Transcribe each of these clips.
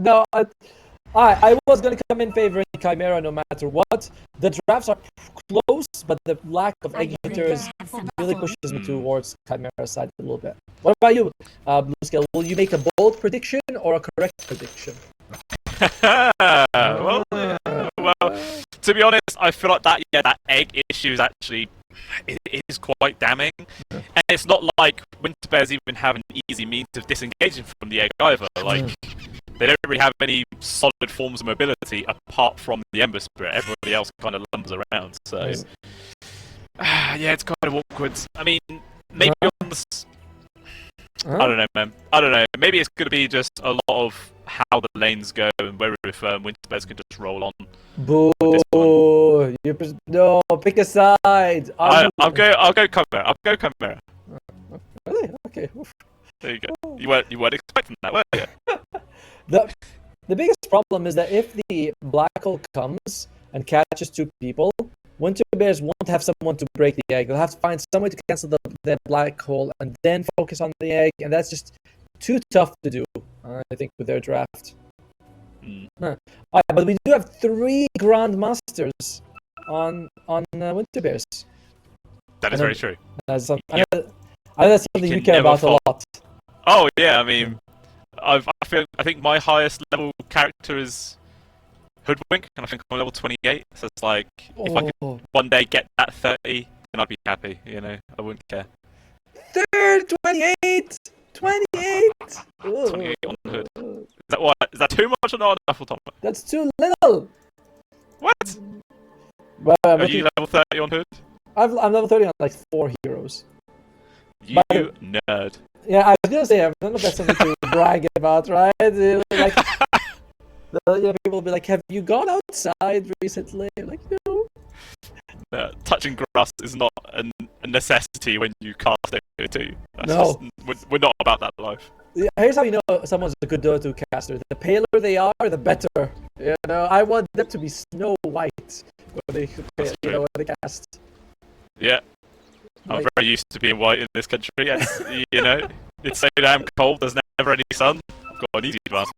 No, I was going to come in favoring Chimera no matter what. The drafts are close, but the lack of egg eaters really pushes me towards Chimera's side a little bit. What about you, Blue Scale? Will you make a bold prediction or a correct prediction? well, to be honest, I feel like that egg issue is actually it is quite damning, and it's not like Winter Bears even have an easy means of disengaging from the egg either. Like they don't really have any solid forms of mobility apart from the Ember Spirit. Everybody else kind of lumbers around. So yeah, it's kind of awkward. I mean, maybe on the I don't know, man. I don't know. Maybe it's going to be just a lot of how the lanes go and whether if Winter Bears can just roll on. Boo! No, pick a side. I'll go Chimera. I'll go Chimera. Really? Okay. Oof. There you go. You weren't expecting that, were you? The biggest problem is that if the black hole comes and catches two people, Winter Bears won't have someone to break the egg. They'll have to find some way to cancel the black hole and then focus on the egg, and that's just too tough to do, I think, with their draft. Alright, but we do have 3 Grandmasters on Winter Bears. That is very true. I know that's something you care about a lot. Oh yeah, I mean, I think my highest level character is Hoodwink, and I think I'm level 28. So it's like if I could one day get that 30, then I'd be happy. You know, I wouldn't care. 28. 28 on Hood. Is that what? Is that too much or not enough, Tom? That's too little. What? Well, are you level 30 on Hood? I'm level 30 on like 4 heroes. You nerd. Yeah, I was gonna say, I don't know if that's something to brag about, right? Like, people will be like, "Have you gone outside recently?" Like, no. Touching grass is not a necessity when you cast Dota2. No. We're not about that life. Yeah, here's how you know someone's a good Dota2 caster. The paler they are, the better. You know, I want them to be Snow White when they cast. Yeah. I'm very used to being white in this country, yes. You know, it's so damn cold, there's never any sun. I've got an easy advantage.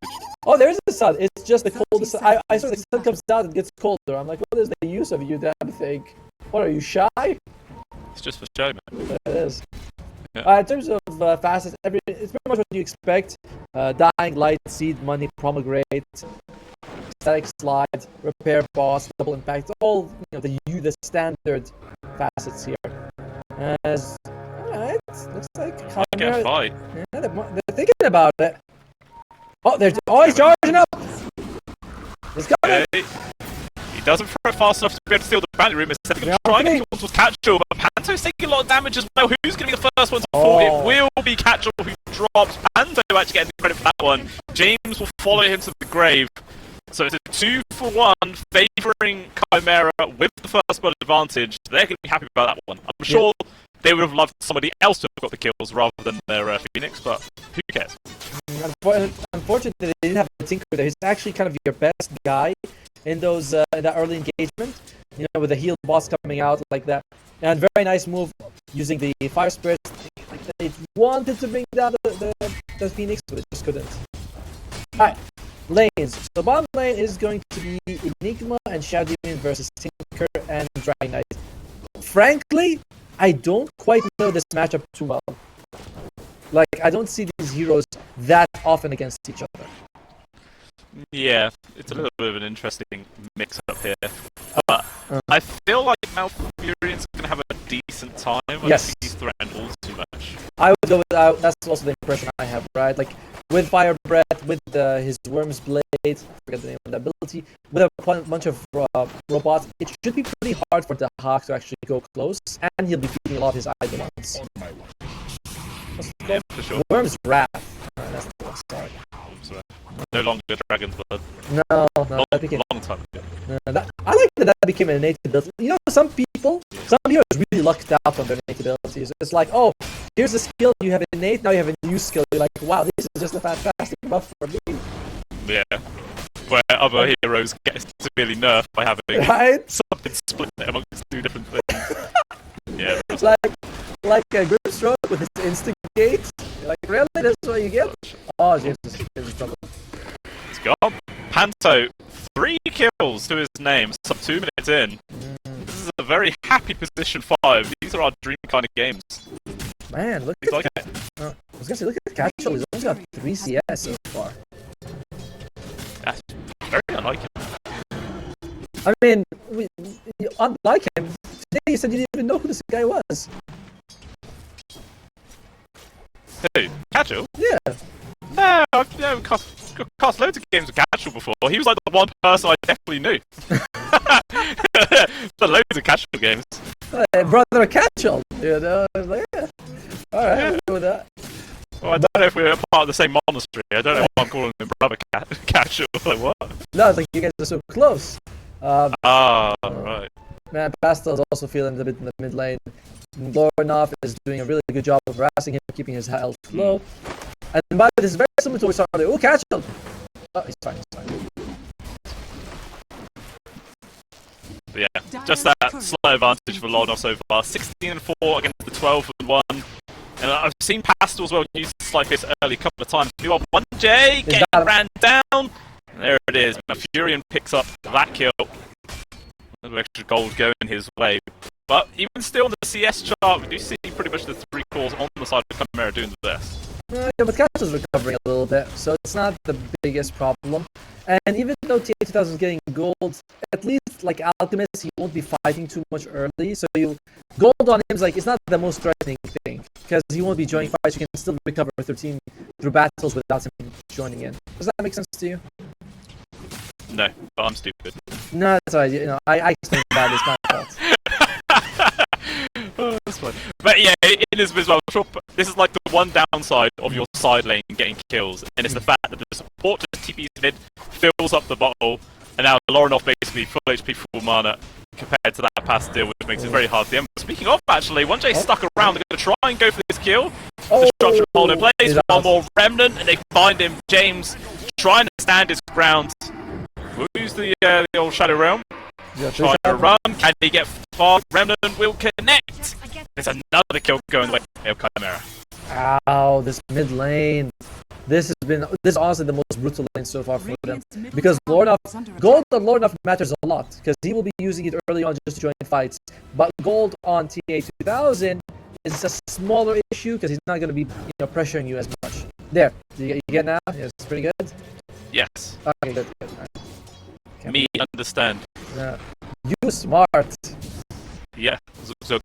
Oh, there's the sun. It's just the coldest. I saw the sun comes out and gets colder. I'm like, what is the use of you damn thing? What, are you shy? It's just for show, man. It is. Yeah. In terms of fastest, it's pretty much what you expect. Dying, Light, Seed, Money, Pomegranate, Static Slide, Repair, Boss, Double Impact. All the standard facets here. Alright, looks like I get a fight. Yeah, they're thinking about it. Oh, he's charging up! He's coming! Okay. He doesn't throw it fast enough to be able to steal the bounty room. Instead, he's trying to get towards Catchall, but Panto's taking a lot of damage as well. Who's going to be the first one to fall? It will be Catchall who drops. Panto actually getting the credit for that one. James will follow him to the grave. So it's a 2-for-1 favouring Chimera with the first blood advantage. They're going to be happy about that one. I'm sure they would have loved somebody else to have got the kills rather than their Phoenix, but who cares? Unfortunately, they didn't have a Tinker there. He's actually kind of your best guy in those in that early engagement. You know, with the heal boss coming out like that. And very nice move using the Fire Spirit. Like they wanted to bring down the Phoenix, but it just couldn't. Alright. Lanes. So bottom lane is going to be Enigma and Shadow Demon versus Tinker and Dragon Knight. Frankly, I don't quite know this matchup too well. Like, I don't see these heroes that often against each other. Yeah, it's a little bit of an interesting mix-up here. But I feel like Malfurion's going to have a decent time. I don't think he's threatened all too much. I would go with that's also the impression I have, right? Like, with Fire Breath, with his Worm's Blade, I forget the name of the ability, with a bunch of robots, it should be pretty hard for the Hawk to actually go close, and he'll be feeding a lot of his Eidolons. Yeah, for sure. Worm's Wrath. That's the one, sorry. No longer Dragon's Blood. No, that became long time ago. I like that became an innate ability. You know, some heroes really lucked out on their innate abilities. It's like, oh, here's a skill you have innate, now you have a new skill. You're like, wow, this is just a fantastic buff for me. Yeah. Where other heroes get severely nerfed by having something split amongst two different things. Yeah. It's like a Grip Stroke with his instant gate. You're like, really? That's what you get? Oh, James is trouble. gone. Panto, 3 kills to his name, some 2 minutes in. This is a very happy position 5. These are our dream kind of games. Man, look at I was gonna say, look at Casual. He's only got 3 CS so far. That's very unlike him. I mean, unlike him, today you said you didn't even know who this guy was. Who? Casual? Yeah. No, I've cast loads of games with Casual before. He was like the one person I definitely knew. Done loads of Casual games. Brother Casual, you know? I was like, yeah. Alright, I'll go with that. Well, I don't know if we're part of the same monastery. I don't know why I'm calling him Brother Casual. Like, what? No, it's like you guys are so close. Right. Man, Pastel is also feeling a bit in the mid lane. Lornov is doing a really good job of harassing him, keeping his health low. And by the way, this is very similar to what we saw earlier. Oh, catch him! Oh, he's fine, he's fine. But yeah, just that slow advantage for Lornov so far. 16-4 against the 12-1. And I've seen Pastel as well use this like this early couple of times. 1J getting ran down. There it is. Furion picks up that kill. A little extra gold going his way. But even still on the CS chart, we do see pretty much the 3 cores on the side of Chimera doing the best. Yeah, but Casual's recovering a little bit, so it's not the biggest problem. And even though TA2000 is getting gold, at least like Alchemist, he won't be fighting too much early. So gold on him is like, it's not the most threatening thing, because he won't be joining fights. You can still recover 13 through battles without him joining in. Does that make sense to you? No, but I'm stupid. No, that's alright. You know, I explained bad. It's my fault. Oh, that's fine. But yeah, it is as well. This is like the one downside of your side lane getting kills, and it's the fact that the support just TPs mid, fills up the bottle, and now Lornov basically full HP, full mana compared to that pass deal, which makes it very hard to end. Speaking of, actually, 1J stuck around. They're going to try and go for this kill. Destruction hold in place. One more remnant, and they find him. James trying to stand his ground. Who's the old Shadow Realm? Trying to run. Can he get far? Remnant will connect. There's another kill going away of Chimera. Ow, this mid lane. This is honestly the most brutal lane so far for them. Because gold on Lornov matters a lot, because he will be using it early on just to join fights. But gold on TA2000 is a smaller issue, because he's not going to be pressuring you as much. There, you get now? Yes, it's pretty good? Yes. Okay, good. Me understand. You smart. Yeah. So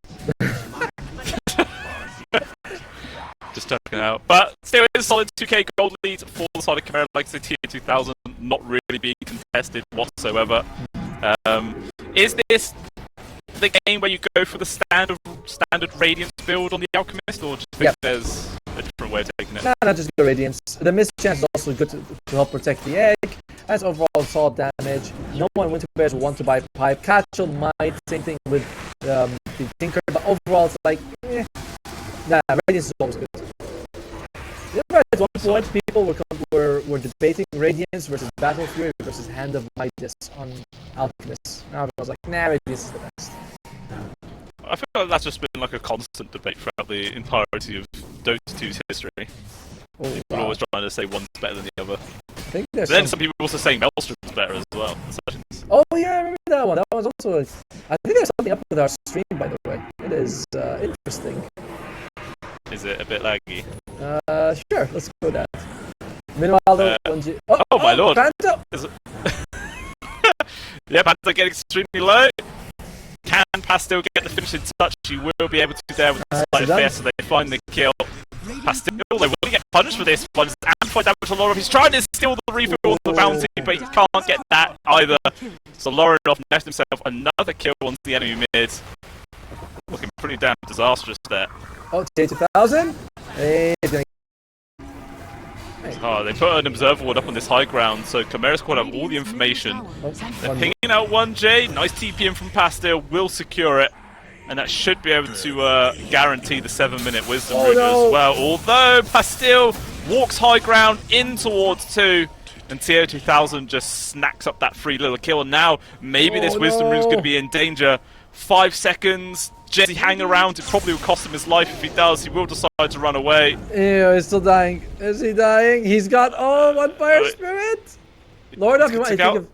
just checking out. But still, it's a solid 2k gold lead for the side of Chimera, like I said, TA2000 not really being contested whatsoever. Is this the game where you go for the standard Radiance build on the Alchemist, or just think there's a different way of taking it? No, not just go Radiance. The miss chance is also good to help protect the egg. That's overall solid damage. No one Winter Bears will want to buy pipe. Catchel might, same thing with the Tinker, but overall it's like, nah, Radiance is always good. At one point, people were debating Radiance versus Battle Fury versus Hand of Midas on Alchemist. Now I was like, nah, Radiance is the best. I feel like that's just been like a constant debate throughout the entirety of Dota2's history. People are always trying to say one's better than the other. I think then some people also saying Maelstrom's better as well. Oh yeah, I remember that one. That was also I think there's something up with our stream, by the way. It is interesting. Is it a bit laggy? Sure, let's go with that. Meanwhile, though, oh my lord! Phantom! Yeah, Phantom getting extremely low. Can Pastel get the finishing touch? She will be able to do there with the slight FPS, so they find the kill. Pastel, they will get punished for this one. Amplified damage on Lornov. He's trying to steal the refill on the bounty, but he can't get that either. So Lornov left himself another kill onto the enemy mid. Looking pretty damn disastrous there. Oh, TA2000? Hey, they put an observer ward up on this high ground, so Chimera Squad have all the information. They're pinging out 1J. Nice TP in from Pastel, will secure it. And that should be able to guarantee the 7-minute Wisdom Root as well. Although Pastel walks high ground in towards 2, and TA2000 just snacks up that free little kill. And now maybe this Wisdom Root is going to be in danger. 5 seconds. Does he hang around? It probably will cost him his life. If he does, he will decide to run away. Ew, he's still dying. Is he dying? He's got one Fire Spirit. Lord of, It's I good think to of...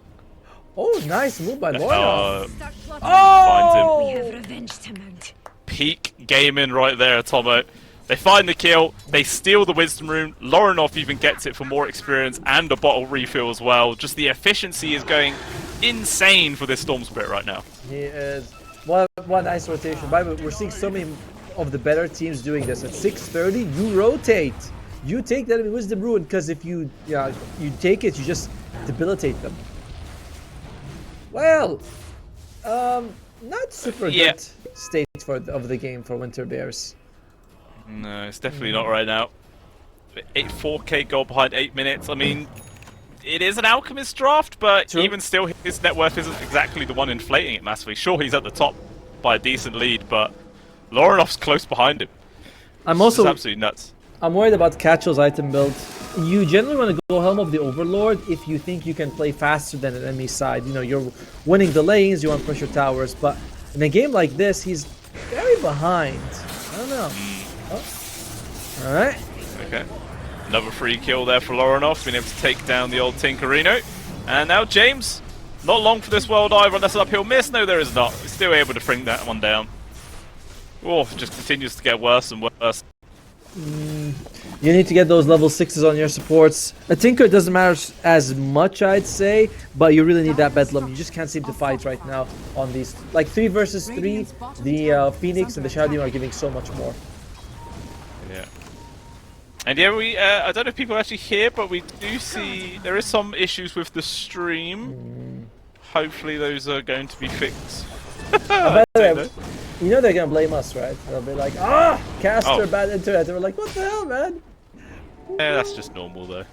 Oh, nice move by Lord of. Oh! We have revenge to mount. Peak gaming right there, Tomo. They find the kill, they steal the Wisdom Rune, Lorinov even gets it for more experience and a bottle refill as well. Just the efficiency is going insane for this Storm Spirit right now. He is... What nice rotation. By the way, we're seeing so many of the better teams doing this. At 6:30, you rotate. You take that Wisdom Rune, because if you take it, you just debilitate them. Well, not super good state of the game for Winter Bears. No, it's definitely not right now. 4K goal behind 8 minutes. I mean, it is an Alchemist draft, but True. even still, his net worth isn't exactly the one inflating it massively. Sure, he's at the top by a decent lead, but Lorinov's close behind him. I'm also It's absolutely nuts. I'm worried about Catchell's item build. You generally want to go Helm of the Overlord if you think you can play faster than an enemy side. You know, you're winning the lanes, you want to push your towers, but in a game like this, he's very behind. I don't know. Oh. Alright. Okay. Another free kill there for Lorinov, being able to take down the old Tinkerino. And now James, not long for this world either, unless an uphill miss. No, there is not. He's still able to bring that one down. Oh, it just continues to get worse and worse. You need to get those level 6s on your supports. A Tinker doesn't matter as much, I'd say, but you really need that Bedlam. You just can't seem to fight right now on these. Like 3 versus 3, the Phoenix and the Shadow Demon are giving so much more. Yeah. And yeah, I don't know if people are actually here, but we do see there is some issues with the stream. Hopefully those are going to be fixed. By the way, you know they're gonna blame us, right? They'll be like, Caster, bad internet. And we're like, what the hell, man? Yeah, that's just normal though.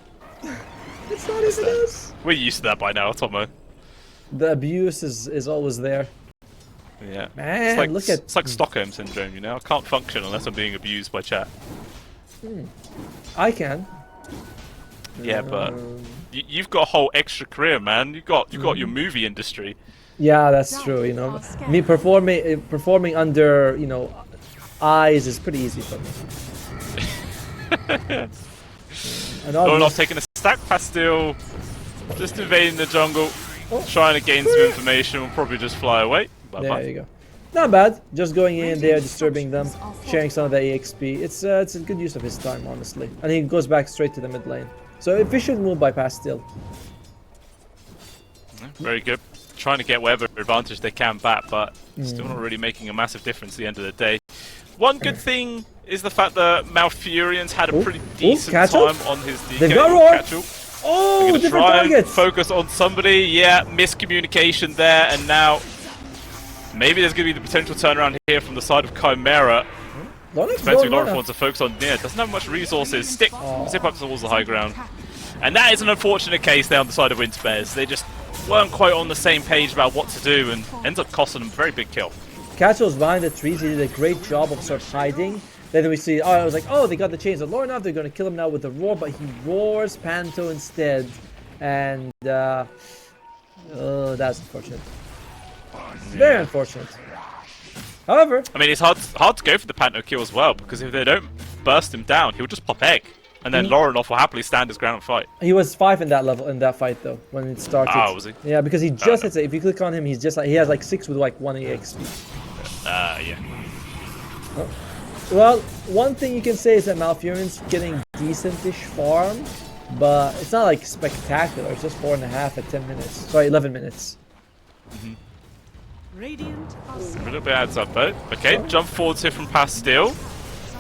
It's not even us. We're used to that by now, Tomo. The abuse is always there. Yeah. Man, it's like Stockholm Syndrome, you know? I can't function unless I'm being abused by chat. I can. Yeah, but you've got a whole extra career, man. You've got your movie industry. Yeah, that's true. You know, me performing under eyes is pretty easy for me. Not taking a stack pastille, just invading the jungle, trying to gain some information. Will probably just fly away. There you go. Not bad. Just going in there, disturbing them, sharing some of the EXP. It's a good use of his time, honestly. And he goes back straight to the mid lane. So efficient move by Pastille. Very good. Trying to get whatever advantage they can back, but still not really making a massive difference at the end of the day. One good thing is the fact that Malfurions had a pretty decent time on his DK. They've got Roar! Oh, different try targets! And focus on somebody. Yeah, miscommunication there, and now maybe there's going to be the potential turnaround here from the side of Chimera. Spencer Lawrence wants to focus on Nia. Doesn't have much resources. Zip up towards the high ground. And that is an unfortunate case there on the side of Winter Bears. They just weren't quite on the same page about what to do and ends up costing them a very big kill. Catchell's behind the trees. He did a great job of sort of hiding. Then we see, I was like, they got the chains of Lorinov. They're going to kill him now with the roar, but he roars Panto instead. And, that's unfortunate. Very unfortunate. However, I mean, it's hard to go for the Panto kill as well, because if they don't burst him down, he'll just pop egg. And then Lorinov will happily stand his ground and fight. He was 5 in that fight though, when it started. Oh, was he? Yeah, because he just hits it. If you click on him, he's just like, he has like 6 with like 1 EXP. Yeah. Oh. Well, one thing you can say is that Malfurion's getting decent-ish farm, but it's not like spectacular. It's just 4.5 at 10 minutes. Sorry, 11 minutes. A little bit adds up though. Okay, jump forwards here from Pastille.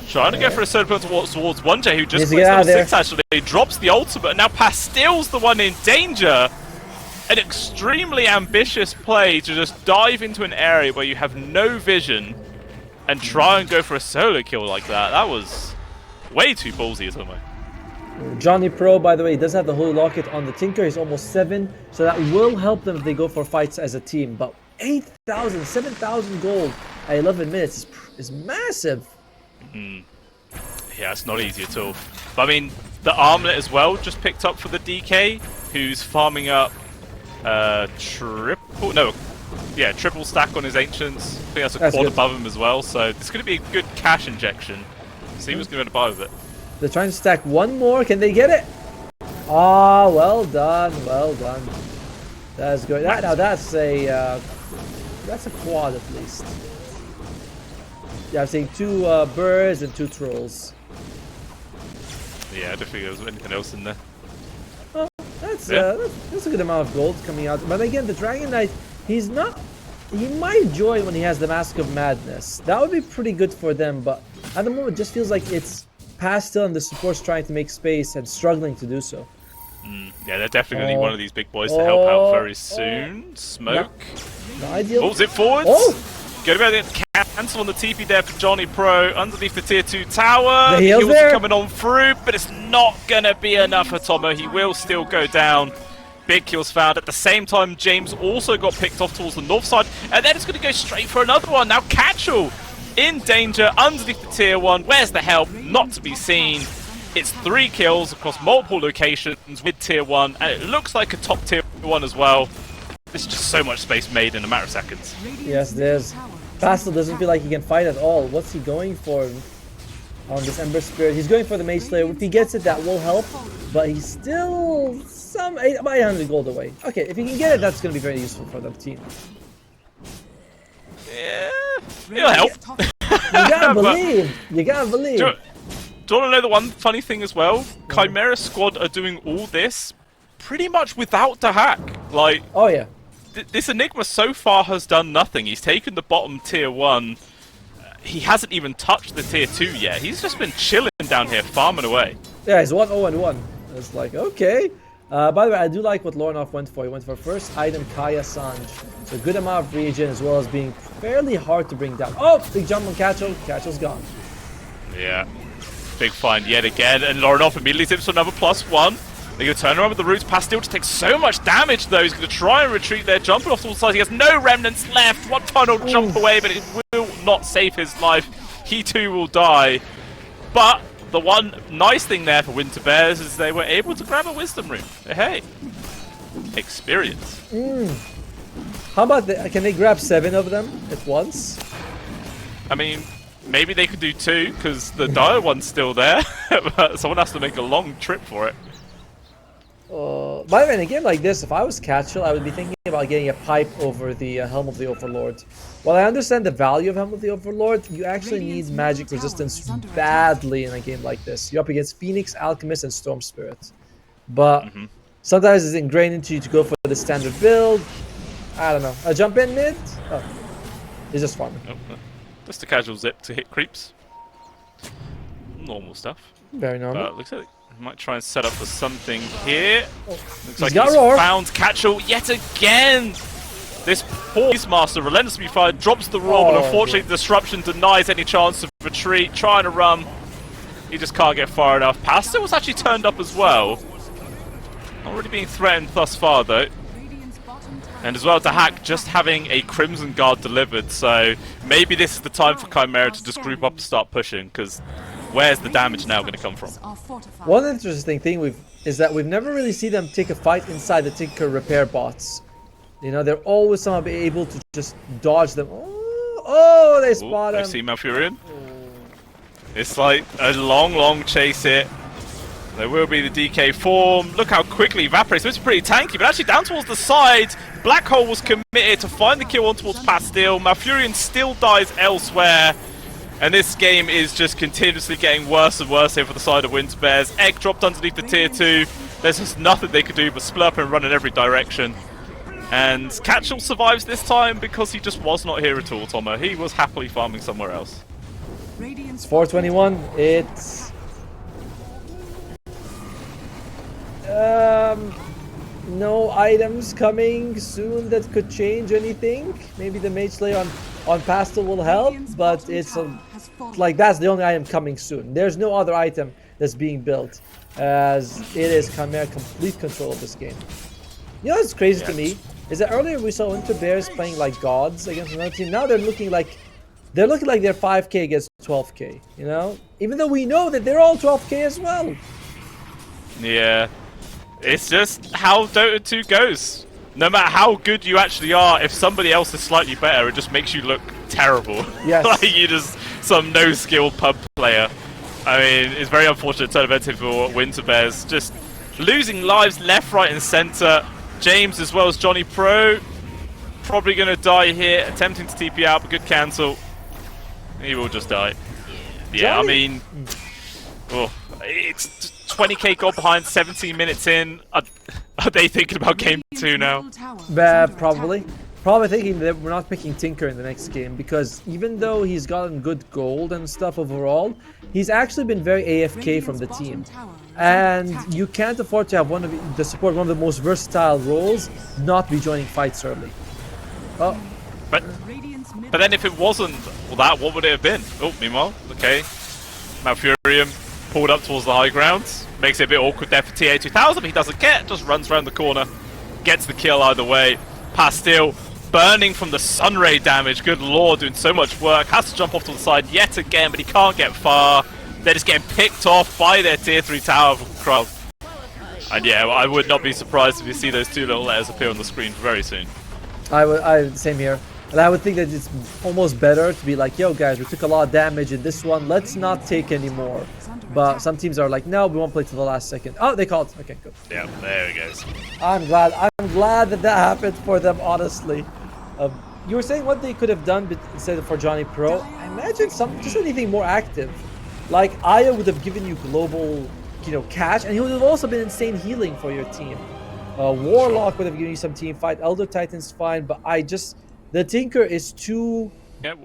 Trying to go for a third point towards 1J, who just plays level 6 actually. He drops the ultimate, and now Pastille's the one in danger. An extremely ambitious play to just dive into an area where you have no vision and try and go for a solo kill like that. That was way too ballsy, isn't it? Johnny Pro, by the way, does have the Holy Locket on the Tinker. He's almost 7, so that will help them if they go for fights as a team. But 8,000, 7,000 gold at 11 minutes is massive. Yeah, it's not easy at all. But I mean, the Armlet as well just picked up for the DK, who's farming up triple stack on his Ancients. I think that's a quad above him as well, so it's going to be a good cash injection. See what's going to buy with it. They're trying to stack one more. Can they get it? Ah, well done, well done. That's good. Now that's a quad at least. Yeah, I'm saying 2 birds and 2 trolls. Yeah, I don't think there was anything else in there. Oh, that's a good amount of gold coming out. But again, the Dragon Knight, he's not. He might join when he has the Mask of Madness. That would be pretty good for them. But at the moment, it just feels like it's Pastel and the support's trying to make space and struggling to do so. Yeah, they're definitely going to need one of these big boys to help out very soon. Smoke. Not ideal. Pulls it forwards. Oh! Get about it. Cancel on the TP there for Johnny Pro. Underneath the tier 2 tower. The heals are coming on through, but it's not going to be enough for Tomo. He will still go down. Big kills found. At the same time, James also got picked off towards the north side. And then it's going to go straight for another one. Now Catchell in danger underneath the tier 1. Where's the help? Not to be seen. It's 3 kills across multiple locations with tier 1, and it looks like a top tier 1 as well. There's just so much space made in a matter of seconds. Yes, there's. Pastel doesn't feel like he can fight at all. What's he going for on this Ember Spirit? He's going for the Mage Slayer. If he gets it, that will help, but he's still some 800 gold away. Okay, if he can get it, that's going to be very useful for the team. Yeah, it'll help. You gotta believe. You gotta believe. Do you want to know the one funny thing as well? Chimera squad are doing all this pretty much without the hack. Like, oh yeah, this Enigma so far has done nothing. He's taken the bottom tier 1. He hasn't even touched the tier 2 yet. He's just been chilling down here, farming away. Yeah, he's 1-0-1. It's like, okay. By the way, I do like what Lornoff went for. He went for first item Kaya Sanj. So a good amount of regen as well as being fairly hard to bring down. Oh, big jump on Catchell. Catchell's gone. Yeah. Big find yet again, and Lornoff immediately tips for another +1. They're going to turn around with the roots. Pastel just takes so much damage though. He's going to try and retreat there, jumping off to the side. He has no remnants left. One final jump away, but it will not save his life. He too will die. But the one nice thing there for Winter Bears is they were able to grab a Wisdom Rune. Hey, experience. How about can they grab 7 of them at once? I mean, maybe they could do 2 because the dire one's still there. But someone has to make a long trip for it. By the way, in a game like this, if I was Catchell, I would be thinking about getting a pipe over the Helm of the Overlord. While I understand the value of Helm of the Overlord, you actually need magic resistance badly in a game like this. You're up against Phoenix, Alchemist, and Storm Spirit. But sometimes it's ingrained into you to go for the standard build. I don't know. A jump in mid? Oh, he's just farming. Nope. Just a casual zip to hit creeps. Normal stuff. Very normal. But looks like he might try and set up for something here. Looks like got he's roar. found Catchell yet again. This poor Beastmaster relentlessly fired, drops the roar, but unfortunately the disruption denies any chance of retreat. Trying to run. He just can't get far enough. Pastel was actually turned up as well. Not really being threatened thus far though. And as well, to hack just having a Crimson Guard delivered, so maybe this is the time for Chimera to just group up and start pushing, because where's the damage now going to come from? One interesting thing is that we've never really seen them take a fight inside the Tinker repair bots. You know, they're always somehow able to just dodge them. Oh, they spot him. I see Malfurion. It's like a long chase here. There will be the DK form. Look how quickly Evaporates. It's pretty tanky, but actually down towards the side, Black Hole was committed to find the kill on towards Pastel. Malfurion still dies elsewhere. And this game is just continuously getting worse and worse here for the side of Winter Bears. Egg dropped underneath the tier 2. There's just nothing they could do but split up and run in every direction. And Catchell survives this time because he just was not here at all, Tomo. He was happily farming somewhere else. It's 421. It's... no items coming soon that could change anything. Maybe the Mage Slayer on Pastel will help, but it's like that's the only item coming soon. There's no other item that's being built, as it is Chimera complete control of this game. You know what's crazy to me is that earlier we saw Winter Bears playing like gods against another team. Now they're looking like they're 5k against 12k. You know, even though we know that they're all 12k as well. Yeah. It's just how Dota 2 goes. No matter how good you actually are, if somebody else is slightly better, it just makes you look terrible. Yes. Like you're just some no-skill pub player. I mean, it's very unfortunate turn of events here for Winter Bears. Just Losing lives left, right, and center. James as well as Johnny Pro. Probably going to die here. Attempting to TP out, but good cancel. He will just die. Yeah, I mean... Oh, it's 20k gold behind, 17 minutes in. Are they thinking about game 2 now? Probably. Probably thinking that we're not picking Tinker in the next game, because even though he's gotten good gold and stuff overall, he's actually been very AFK from the team. And you can't afford to have one of the support, one of the most versatile roles, not be joining fights early. Oh. But then if it wasn't that, what would it have been? Oh, meanwhile, okay. Malfurion pulled up towards the high ground. Makes it a bit awkward there for TA2000, but he doesn't get, just runs around the corner. Gets the kill either way. Pastille burning from the Sunray damage. Good lord, doing so much work. Has to jump off to the side yet again, but he can't get far. They're just getting picked off by their tier 3 tower crowd. And yeah, I would not be surprised if you see those 2 little letters appear on the screen very soon. Same here. And I would think that it's almost better to be like, yo guys, we took a lot of damage in this one, let's not take any more. But some teams are like, no, we won't play to the last second. Oh, they called. Okay, good. Yeah, there it goes. I'm glad that happened for them, honestly. You were saying what they could have done instead of for Johnny Pro. I imagine just anything more active. Like Aya would have given you global, catch, and he would have also been insane healing for your team. Warlock would have given you some team fight. Elder Titan's fine, but the Tinker is too... Yeah,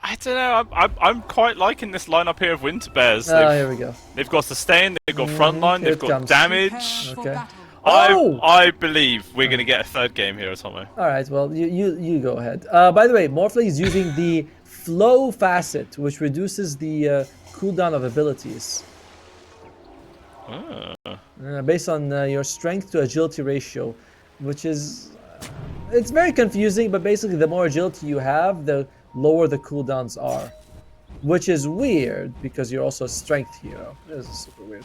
I don't know. I'm quite liking this lineup here of Winter Bears. Here we go. They've got sustain, they've got frontline, they've got damage. Okay. I believe we're going to get a 3rd game here, Tomo. Alright, well, you go ahead. By the way, Morphle is using the Flow Facet, which reduces the cooldown of abilities. Based on your strength to agility ratio, which is... it's very confusing, but basically the more agility you have, the lower the cooldowns are. Which is weird, because you're also a strength hero. This is super weird.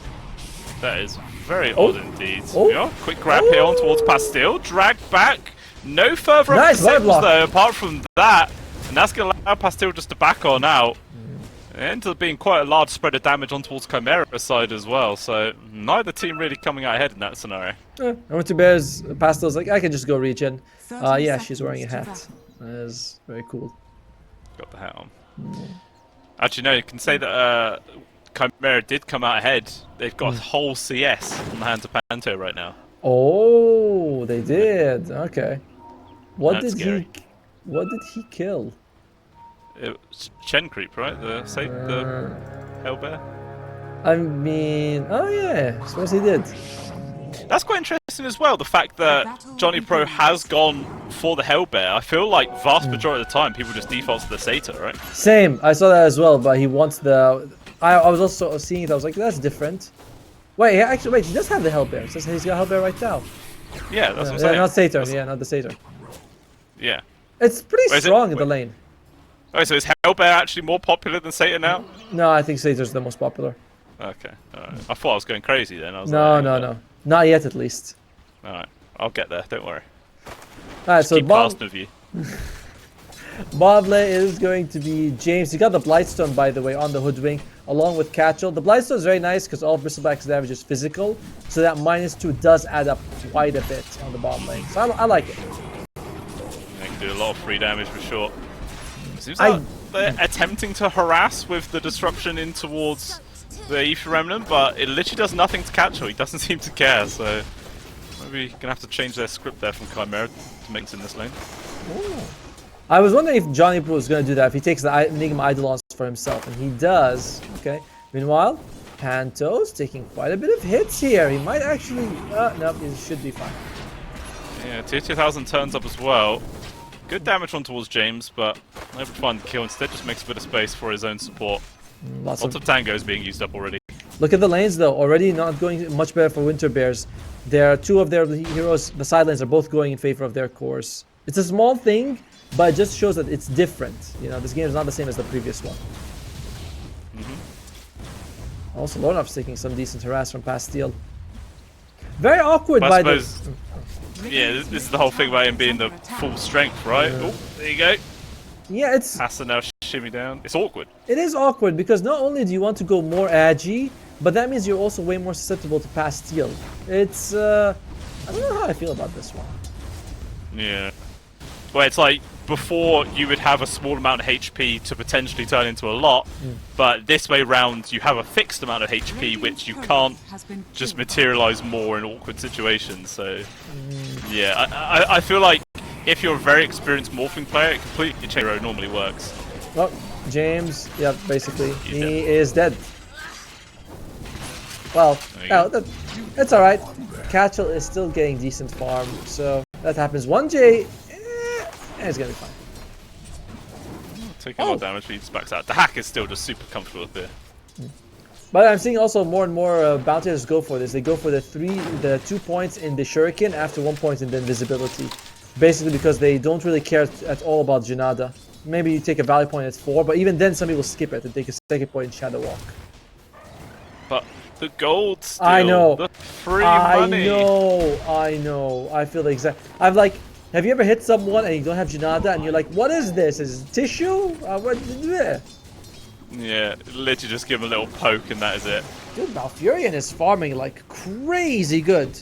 That is very odd indeed. Yeah, quick grab here on towards Pastille. Drag back. No further up disables though, apart from that. And that's going to allow Pastille just to back on out. It ends up being quite a large spread of damage on towards Chimera's side as well. So neither team really coming out ahead in that scenario. I went to Bears. Pastille's like, I can just go regen. Yeah, she's wearing a hat. That is very cool. Got the hat on. Actually, no, you can say that Chimera did come out ahead. They've got a whole CS on the hands of Panto right now. Oh, they did. Okay. What That's did he kill? Chen Creep, right? The Hellbear? I mean, oh yeah, I suppose he did. That's quite interesting as well, the fact that Johnny Pro has gone for the Hellbear. I feel like vast majority of the time people just default to the Satyr, right? Same, I saw that as well, but he wants the... I was also seeing it, I was like, that's different. Wait, he does have the Hellbear. It says he's got Hellbear right now. Yeah, that's what I'm saying. Not Satyr, not the Satyr. Yeah. It's pretty strong in the lane. Oh, so is Hellbear actually more popular than Satyr now? No, I think Satyr's the most popular. Okay, alright. I thought I was going crazy then. I was no. Not yet, at least. Alright, I'll get there, don't worry. Alright, so keep past of you. Bottom lane is going to be James. He got the Blightstone, by the way, on the Hoodwink, along with Catchel. The Blightstone is very nice because all Bristleback's damage is physical, so that -2 does add up quite a bit on the bottom lane. So I like it. They can do a lot of free damage for sure. Seems like they're attempting to harass with the disruption in towards the Ether Remnant, but it literally does nothing to Catchel. He doesn't seem to care, so maybe gonna have to change their script there from Chimera to make it in this lane. Ooh. I was wondering if Johnny Pro was going to do that, if he takes the Enigma Eidolons for himself, and he does. Okay. Meanwhile, Panto's taking quite a bit of hits here. He might actually... no, he should be fine. Yeah, tier 2000 turns up as well. Good damage on towards James, but able to find the kill instead. Just makes a bit of space for his own support. Lots of tangos being used up already. Look at the lanes though, already not going much better for Winter Bears. There are 2 of their heroes, the side lanes are both going in favor of their cores. It's a small thing, but it just shows that it's different. This game is not the same as the previous one. Also, Lornov's taking some decent harass from Pastille. Very awkward by the... Yeah, this is the whole thing about him being the full strength, right? Oh, there you go. Yeah, it's... Has to now shimmy down. It's awkward. It is awkward because not only do you want to go more agi, but that means you're also way more susceptible to pass steal. It's I don't know how I feel about this one. Yeah. Well, it's like before you would have a small amount of HP to potentially turn into a lot, but this way round you have a fixed amount of HP which you can't just materialize more in awkward situations. So yeah, I feel like if you're a very experienced morphing player, it completely Chimera normally works. Oh, James, yeah, basically he is dead. Well, that's all right. Catchell is still getting decent farm, so that happens. 1J, it's gonna be fine. Taking a lot of damage, but he just backs out. The hack is still just super comfortable up there. But I'm seeing also more and more bounties go for this. They go for the 2 points in the shuriken after 1 point in the invisibility. Basically because they don't really care at all about Janada. Maybe you take a value point at 4, but even then some people skip it and take a second point in Shadow Walk. But the gold still, I know. the free money. I know. I feel the exact. I'm like, have you ever hit someone and you don't have Janada and you're like, what is this? Is it tissue? What? Yeah, literally just give him a little poke and that is it. Dude, Malfurion is farming like crazy good.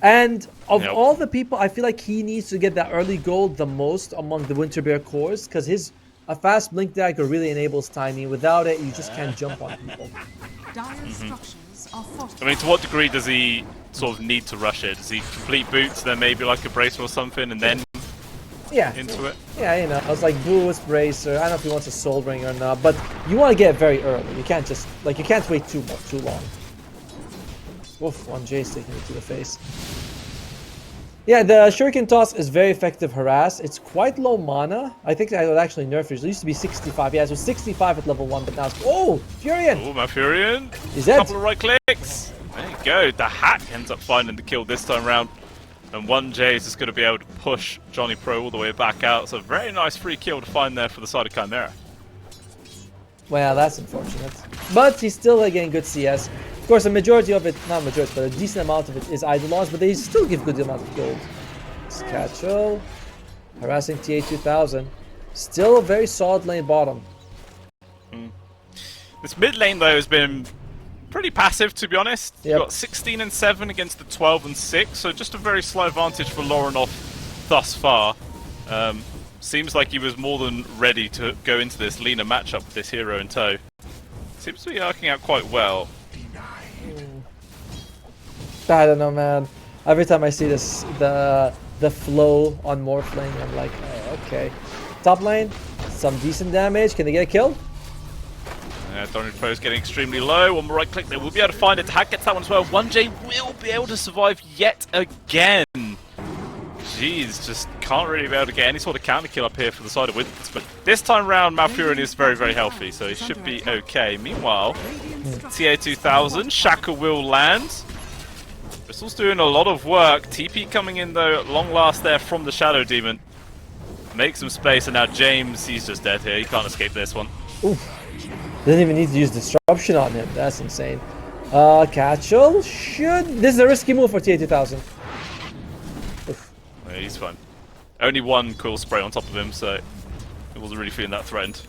And of all the people, I feel like he needs to get that early gold the most among the Winter Bear cores, because a fast blink dagger really enables timing. Without it, you just can't jump on people. I mean, to what degree does he sort of need to rush it? Does he complete boots, then maybe like a bracer or something, and then into it? Yeah, you know, I was like boost, bracer. I don't know if he wants a soul ring or not, but you want to get it very early. You can't just like you can't wait too long. Oof, 1J's taking it to the face. Yeah, the Shuriken Toss is very effective harass. It's quite low mana. I think I would actually nerf it. It used to be 65. Yeah, it was 65 at level 1, but now it's... Oh, Furion! Oh, my Furion. He's dead. Couple of right clicks. There you go. The hack ends up finding the kill this time round. And 1J is just going to be able to push Johnny Pro all the way back out. So very nice free kill to find there for the side of Chimera. Well, that's unfortunate. But he's still getting good CS. Of course, a majority of it, not majority, but a decent amount of it is Eidolons, but they still give good amount of gold. Skatchel, harassing TA2000. Still a very solid lane bottom. This mid lane, though, has been pretty passive, to be honest. You've got 16 and 7 against the 12 and 6, so just a very slight advantage for Lorinov thus far. Seems like he was more than ready to go into this leaner matchup with this hero in tow. Seems to be working out quite well. I don't know, man. Every time I see this, the flow on Morphling, I'm like, oh, okay. Top lane, some decent damage. Can they get a kill? Donny Pro's getting extremely low. On the right click, they will be able to find it. Hack gets that one as well. 1J will be able to survive yet again. Jeez, just can't really be able to get any sort of counter kill up here for the side of Winters. But this time round, Malfurion is very, very healthy, so he should be okay. Meanwhile, TA2000, Shaka will land. Bristol's doing a lot of work. TP coming in though, at long last there from the Shadow Demon. Make some space, and now James, he's just dead here. He can't escape this one. Oof. Didn't even need to use disruption on him. That's insane. Catchel should... This is a risky move for TA2000. Yeah, he's fine. Only one cool spray on top of him, so he wasn't really feeling that threatened.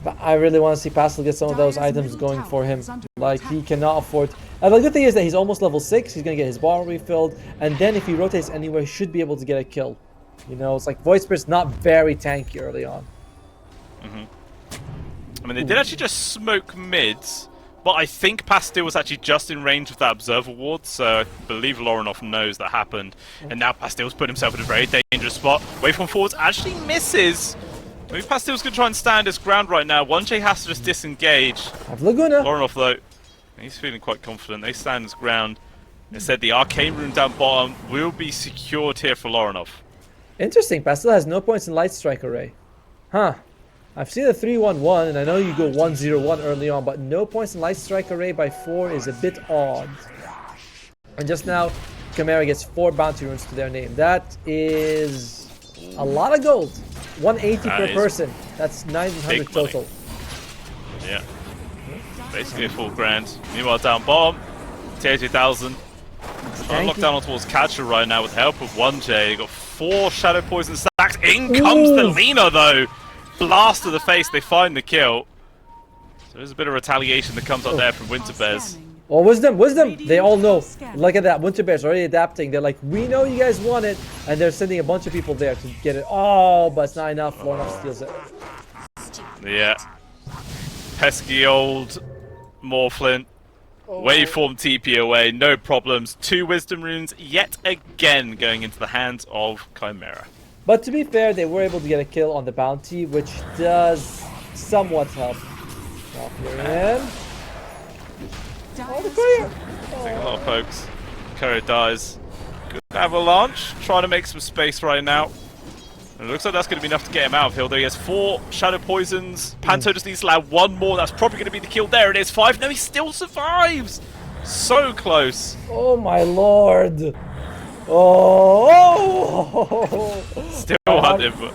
But I really want to see Pastel get some of those items going for him. Like, he cannot afford... And the good thing is that he's almost level 6. He's going to get his bar refilled. And then if he rotates anywhere, he should be able to get a kill. You know, it's like Void Spirit's not very tanky early on. I mean, they did actually just smoke mids, but I think Pastel was actually just in range of that Observer Ward, so I believe Lorinov knows that happened. And now Pastel's put himself in a very dangerous spot. Waveform forwards actually misses. Maybe Pastel's going to try and stand his ground right now. 1J has to just disengage. Have Laguna. Lorinov, though, he's feeling quite confident. They stand his ground. They said the Arcane Rune down bottom will be secured here for Lorinov. Interesting. Pastel has no points in Light Strike Array. Huh. I've seen a 3-1-1, and I know you go 1-0-1 early on, but no points in Light Strike Array by 4 is a bit odd. And just now, Chimera gets 4 bounty runes to their name. That is a lot of gold. 180 per person. That's 900 total. Yeah. Basically a full grand. Meanwhile, down bottom, TA2000. Locked down towards Catcher right now with the help of 1J. Got 4 Shadow Poison stacks. In comes the Lina, though. Blast to the face, they find the kill. There's a bit of retaliation that comes up there from Winter Bears. Oh, wisdom, wisdom! They all know. Look at that. Winter Bears already adapting. They're like, we know you guys want it, and they're sending a bunch of people there to get it. Oh, but it's not enough. Lornoff steals it. Yeah. Pesky old Morflin. Waveform TP away, no problems. 2 wisdom runes yet again going into the hands of Chimera. But to be fair, they were able to get a kill on the bounty, which does somewhat help. In. Oh, the courier! Taking a lot of pokes. Courier dies. Good avalanche. Trying to make some space right now. And it looks like that's going to be enough to get him out of here. Though he has 4 shadow poisons. Panto just needs to land 1 more. That's probably going to be the kill. There it is. 5. No, he still survives. So close. Oh my lord. Oh. Still hunting, but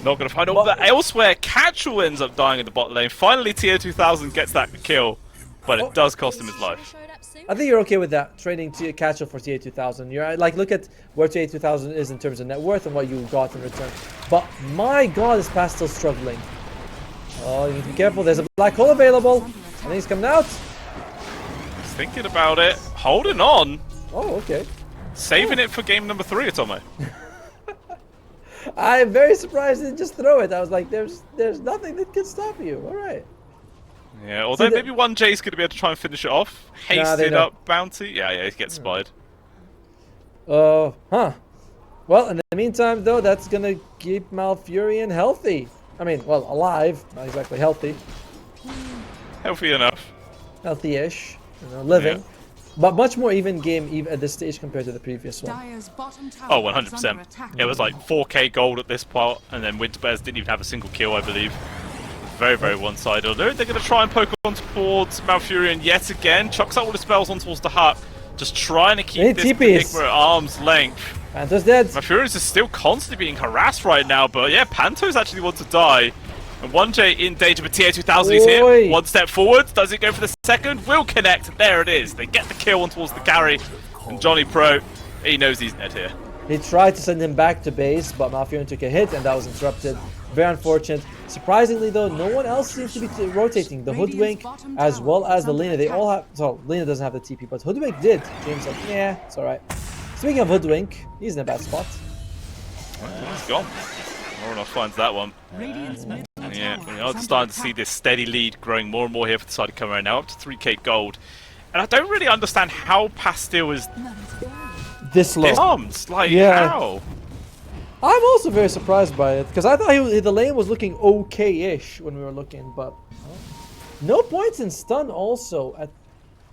not going to find out. But elsewhere, Catchall ends up dying in the bot lane. Finally, Tier 2000 gets that kill. But it does cost him his life. I think you're okay with that, trading to Catchall for TA 2000. You're like, look at where TA 2000 is in terms of net worth and what you got in return. But my god, this pass still struggling. Oh, you need to be careful. There's a black hole available. I think he's coming out. He's thinking about it. Holding on. Oh, okay. Saving it for game number 3, Atomo. I'm very surprised he didn't just throw it. I was like, there's nothing that can stop you. All right. Yeah, although maybe 1J's going to be able to try and finish it off. Hasted up bounty. Yeah, he gets spied. Huh. Well, in the meantime, though, that's going to keep Malfurion healthy. I mean, well, alive. Not exactly healthy. Healthy enough. Healthy-ish. You know, living. Yeah. But much more even game at this stage compared to the previous one. Oh, 100%. It was like 4k gold at this part, and then Winter Bears didn't even have a single kill, I believe. Very, very one-sided. They're going to try and poke on towards Malfurion yet again. Chucks out all the spells on towards the hut. Just trying to keep this Enigma at arm's length. Panto's dead. Malfurion is still constantly being harassed right now, but yeah, Panto's actually wants to die. And 1J in danger, but TA 2000 is here. 1 step forward. Does it go for the second? Will connect. There it is. They get the kill on towards the carry. And Johnny Pro, he knows he's dead here. He tried to send him back to base, but Malfurion took a hit, and that was interrupted. Very unfortunate. Surprisingly, though, no one else seems to be rotating. The Hoodwink, as well as the Lina, they all have... So, Lina doesn't have the TP, but Hoodwink did. James like, yeah, it's alright. Speaking of Hoodwink, he's in a bad spot. He's gone. Lornoff finds that one. Yeah, we're starting to see this steady lead growing more and more here for the side of Chimera now, up to 3k gold. And I don't really understand how Pastille is this low. Disarmed. Like, how? I'm also very surprised by it, because I thought the lane was looking okay-ish when we were looking, but no points in stun also.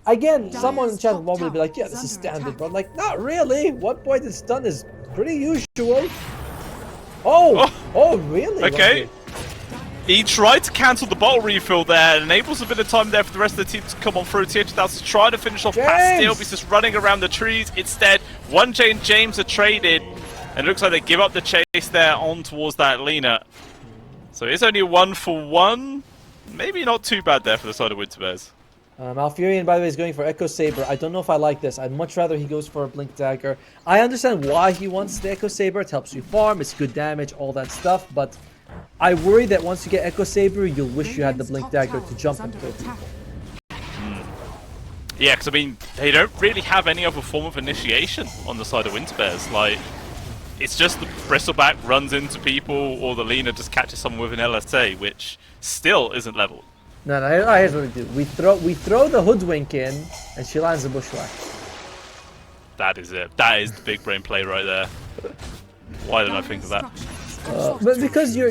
Again, someone in chat will probably be like, yeah, this is standard, but like, not really. 1 point in stun is pretty usual. Oh, really? Okay. He tried to cancel the bottle refill there, enables a bit of time there for the rest of the team to come on through. Tier 2000 to try to finish off Pastille, he's just running around the trees. Instead, 1J and James are traded, and it looks like they give up the chase there on towards that Lina. So it's only a 1-for-1. Maybe not too bad there for the side of Winter Bears. Malfurion, by the way, is going for Echo Saber. I don't know if I like this. I'd much rather he goes for a Blink Dagger. I understand why he wants the Echo Saber. It helps you farm, it's good damage, all that stuff, but I worry that once you get Echo Saber, you'll wish you had the Blink Dagger to jump and kill people. Yeah, because I mean, they don't really have any other form of initiation on the side of Winter Bears. Like, it's just the Bristleback runs into people, or the Lina just catches someone with an LSA, which still isn't leveled. No, here's what we do. We throw the Hoodwink in, and she lands a Bushwhack. That is it. That is the big brain play right there. Why didn't I think of that? But because you're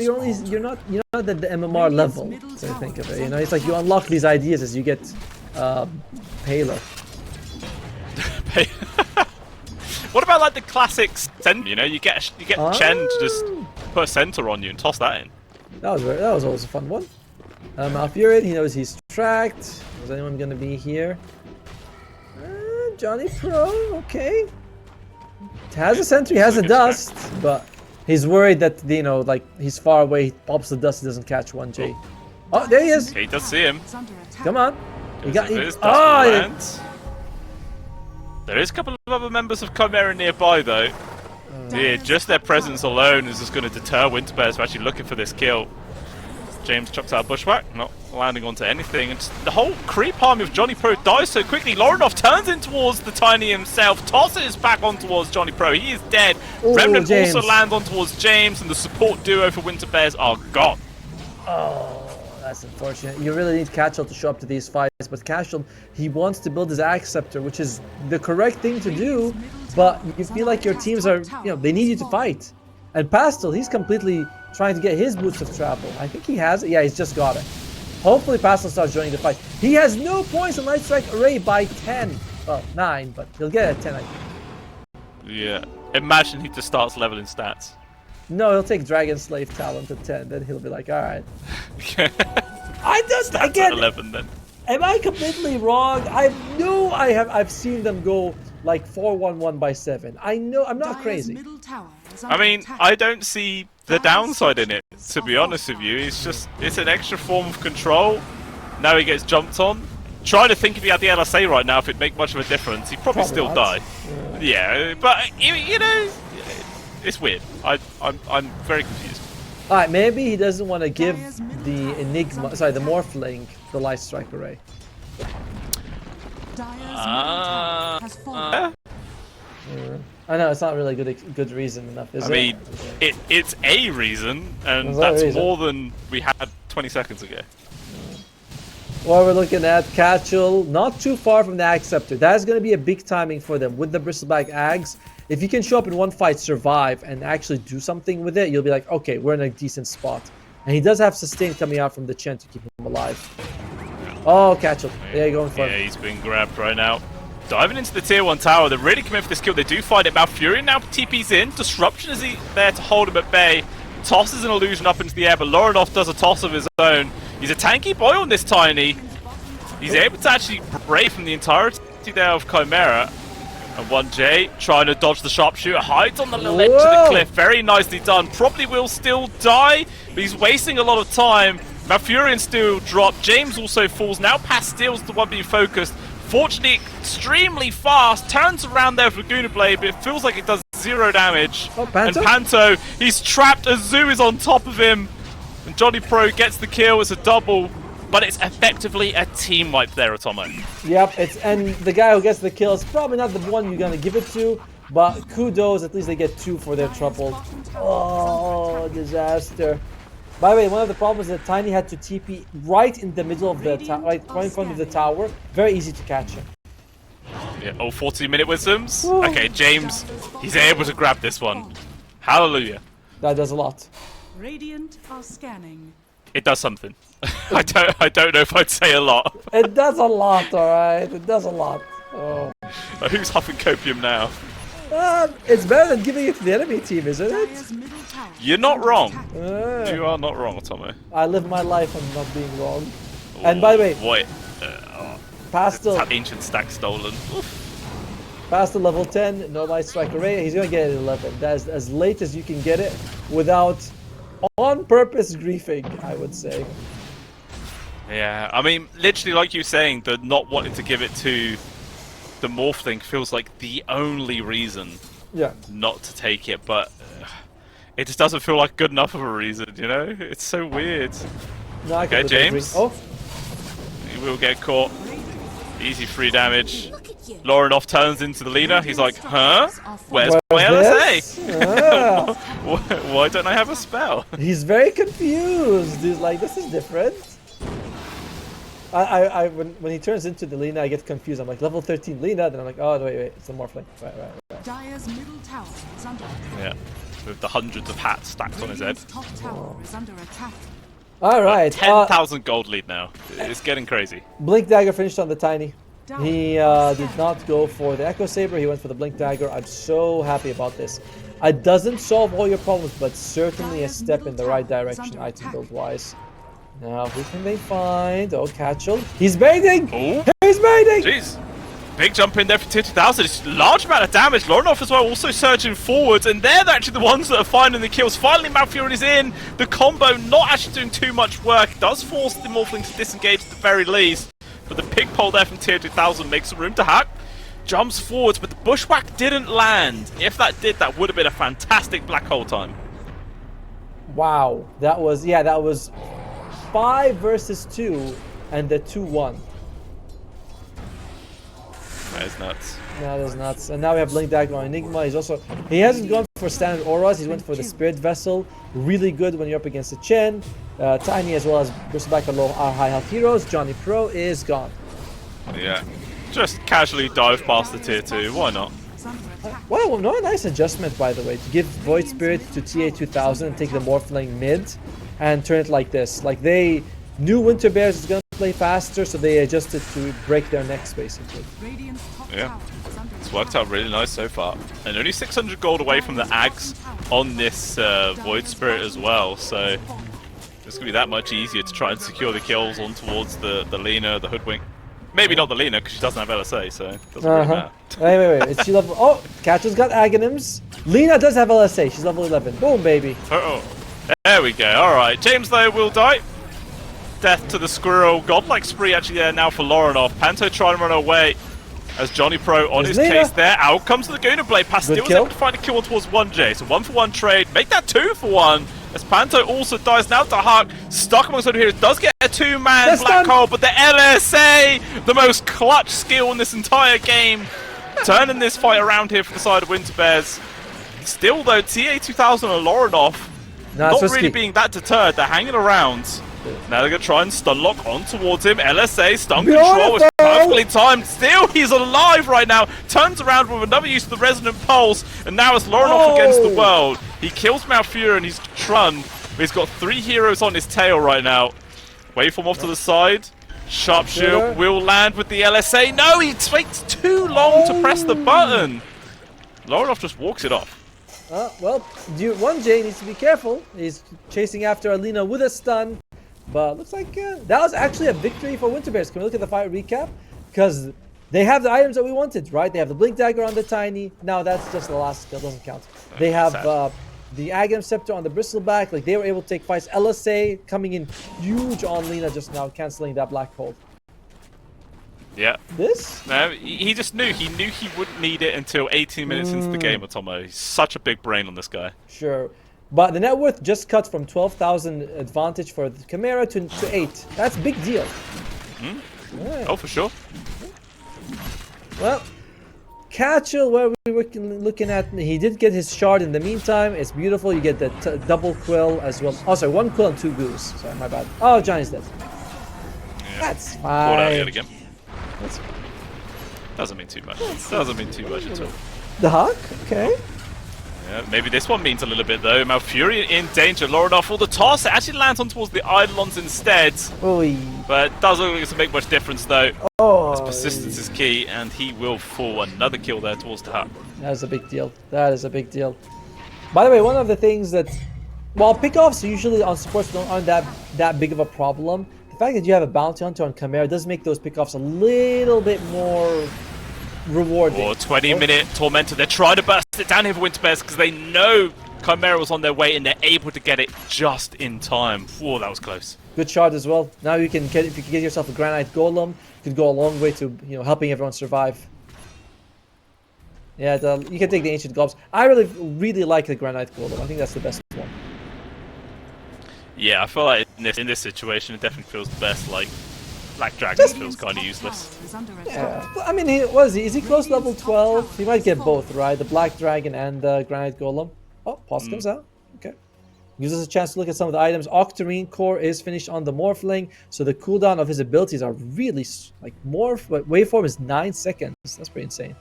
not at the MMR level, so you think of it. You know, it's like you unlock these ideas as you get paler. What about like the classic center? You know, you get Chen to just put a center on you and toss that in. That was always a fun one. Malfurion, he knows he's tracked. Is anyone gonna be here? Johnny Pro, okay. Has a sentry, has a dust, but he's worried that, you know, like, he's far away, he pops the dust, he doesn't catch 1J. Oh, there he is! He does see him. Come on. There is a couple of other members of Chimera nearby, though. Yeah, just their presence alone is just going to deter Winter Bears from actually looking for this kill. James chucks out a bushwhack, not landing onto anything. And the whole creep army of Johnny Pro dies so quickly. Lorinov turns in towards the Tiny himself, tosses back on towards Johnny Pro. He is dead. Ooh, Remnant James. also lands on towards James, and the support duo for Winter Bears are gone. Oh, that's unfortunate. You really need Catchell to show up to these fights, but Catchell, he wants to build his Axe Scepter, which is the correct thing to do, but you feel like your teams are, they need you to fight. And Pastel, he's completely trying to get his boots of travel. I think he has it. Yeah, he's just got it. Hopefully Pastel starts joining the fight. He has no points on Light Strike Array by 10. Well, 9, but he'll get it at 10, I think. Yeah. Imagine he just starts leveling stats. No, he'll take Dragon Slave Talent at 10, then he'll be like, alright. Stats again, at 11 then. am I completely wrong? I know I've seen them go like 4-1-1 by 7. I know, I'm not crazy. I mean, I don't see the downside in it, to be honest with you. It's an extra form of control. Now he gets jumped on. Trying to think if he had the LSA right now, if it'd make much of a difference. He'd probably still die. Yeah, but you know, it's weird. I'm very confused. Alright, maybe he doesn't want to give the the Morphling, the Light Strike Array. I know it's not really good reason enough, is it? I mean, it's a reason, and that's more than we had 20 seconds ago. Well, we're looking at Catchell, not too far from the Axe Scepter. That's going to be a big timing for them with the Bristleback Ags. If you can show up in one fight, survive, and actually do something with it, you'll be like, okay, we're in a decent spot. And he does have sustain coming out from the Chen to keep him alive. Oh, Catchell. Yeah, going for it. Yeah, he's been grabbed right now. Diving into the tier 1 tower, they're really committed for this kill. They do find it. Malfurion now TP's in. Disruption is there to hold him at bay. Tosses an illusion up into the air, but Lorinov does a toss of his own. He's a tanky boy on this Tiny. He's able to actually break from the entirety there of Chimera. And 1J trying to dodge the sharpshooter, hides on the little edge of the cliff. Very nicely done. Probably will still die, but he's wasting a lot of time. Malfurion still dropped. James also falls. Now Pastil's the one being focused. Fortunately, extremely fast. Turns around there with Laguna Blade, but it feels like it does 0 damage. Oh, Panto? And Panto, he's trapped. Azu is on top of him. And Johnny Pro gets the kill. It's a double. But it's effectively a team wipe there, Atomo. Yep, and the guy who gets the kill is probably not the one you're gonna give it to, but kudos, at least they get 2 for their trouble. Oh, disaster. By the way, one of the problems is that Tiny had to TP right in the middle of the right in front of the tower. Very easy to catch him. Yeah, 40-minute wisdoms. Okay, James, he's able to grab this one. Hallelujah. That does a lot. Radiant are scanning. It does something. I don't know if I'd say a lot. It does a lot, alright? It does a lot. Oh. Who's huffing copium now? It's better than giving it to the enemy team, isn't it? You're not wrong. You are not wrong, Atomo. I live my life on not being wrong. And by the way, what? Pastel. That ancient stack stolen. Pastel level 10, no Light Strike Array. He's gonna get it at 11. That's as late as you can get it without on purpose griefing, I would say. Yeah, I mean, literally, like you were saying, the not wanting to give it to the Morph thing feels like the only reason not to take it, but it just doesn't feel like good enough of a reason, you know? It's so weird. No, okay, James. Oh. He will get caught. Easy 3 damage. Lorinov turns into the leader. He's like, huh? Where's my LSA? Why don't I have a spell? He's very confused. He's like, this is different. When he turns into the Lina, I get confused. I'm like, level 13 Lina, then I'm like, oh, wait, it's a Morphling. Right. Dire's middle tower is under attack. Yeah, with the hundreds of hats stacked on his head. Top tower is under attack. Alright. 10,000 gold lead now. It's getting crazy. Blink Dagger finished on the Tiny. He did not go for the Echo Saber, he went for the Blink Dagger. I'm so happy about this. It doesn't solve all your problems, but certainly a step in the right direction, item build wise. Now, who can they find? Oh, Catchell. He's baiting! Oh. He's baiting! Jeez. Big jump in there for tier 2000. It's a large amount of damage. Lorinov as well also surging forwards, and they're actually the ones that are finding the kills. Finally, Malfurion is in. The combo not actually doing too much work. Does force the Morphling to disengage at the very least. But the pig pole there from tier 2000 makes some room to hack. Jumps forwards, but the bushwhack didn't land. If that did, that would have been a fantastic black hole time. Wow. That was 5 versus 2 and the 2-1. That is nuts. That is nuts. And now we have Blink Dagger on Enigma. He hasn't gone for standard auras. He went for the Spirit Vessel. Really good when you're up against the Chen. Tiny as well as Bristleback are high health heroes. Johnny Pro is gone. Yeah. Just casually dive past the tier 2. Why not? Wow, no, nice adjustment by the way. To give Void Spirit to TA2000 and take the Morphling mid and turn it like this. Like they knew Winter Bears is going to play faster, so they adjusted to break their necks basically. Yeah. It's worked out really nice so far. And only 600 gold away from the Ags on this Void Spirit as well, so it's going to be that much easier to try and secure the kills on towards the Lena, the Hoodwink. Maybe not the Lena, because she doesn't have LSA, so it doesn't really matter. Wait. Is she level... Oh, Catcher's got Aghanims. Lena does have LSA. She's level 11. Boom, baby. Uh-oh. There we go. Alright. James, though, will die. Death to the Squirrel. Godlike Spree actually there now for Lorinov. Panto trying to run away as Johnny Pro on his case there. Out comes the Laguna Blade. Pastil was able to find a kill towards 1J. So 1-for-1 trade. Make that 2-for-1. As Panto also dies now to Huck. Stuck amongst other heroes. Does get a 2-man black hole, but the LSA, the most clutch skill in this entire game, turning this fight around here for the side of Winter Bears. Still though, TA2000 and Lorinov not really being that deterred. They're hanging around. Now they're going to try and stun lock on towards him. LSA stun control is perfectly timed. Still, he's alive right now. Turns around with another use of the Resonant Pulse. And now it's Lorinov against the world. He kills Malfura and he's Trun. He's got 3 heroes on his tail right now. Waveform off to the side. Sharp Shield will land with the LSA. No, he takes too long to press the button. Lorinov just walks it off. Well, 1J needs to be careful. He's chasing after Alina with a stun. But looks like that was actually a victory for Winter Bears. Can we look at the fight recap? Because they have the items that we wanted, right? They have the Blink Dagger on the Tiny. No, that's just the last skill. Doesn't count. They have the Aghanim Scepter on the Bristleback. Like they were able to take fights. LSA coming in huge on Lena just now, canceling that black hole. Yeah. This? No, he just knew. He knew he wouldn't need it until 18 minutes into the game, Atomo. He's such a big brain on this guy. Sure. But the net worth just cut from 12,000 advantage for the Chimera to 8. That's a big deal. Yeah. Oh, for sure. Well, Catchel, where we were looking at, he did get his shard in the meantime. It's beautiful. You get the double quill as well. Oh, sorry, 1 quill and 2 goose. Sorry, my bad. Oh, Johnny's dead. Yeah. That's fine. Caught out yet again. Doesn't mean too much. Doesn't mean too much at all. The Huck? Okay. Yeah, maybe this one means a little bit though. Malfurion in danger. Lorinov for the toss. It actually lands on towards the Eidolons instead. Oy. But doesn't look like it's to make much difference though. Oh. As persistence is key, and he will fall. Another kill there towards the Huck. That is a big deal. That is a big deal. By the way, one of the things that, while pickoffs usually on supports aren't that big of a problem, the fact that you have a bounty hunter on Chimera does make those pickoffs a little bit more rewarding. Or 20-minute Tormentor. They're trying to burst it down here for Winter Bears because they know Chimera was on their way and they're able to get it just in time. Whoa, that was close. Good shot as well. Now you can get, if you can get yourself a Granite Golem, it could go a long way to helping everyone survive. Yeah, you can take the Ancient Globs. I really like the Granite Golem. I think that's the best one. Yeah, I feel like in this situation it definitely feels the best. Like Black Dragon feels kind of useless. Yeah. Well, I mean, is he close level 12? He might get both, right? The Black Dragon and the Granite Golem. Oh, pause comes out. Okay. Gives us a chance to look at some of the items. Octarine Core is finished on the Morphling, so the cooldown of his abilities are really like waveform is 9 seconds. That's pretty insane.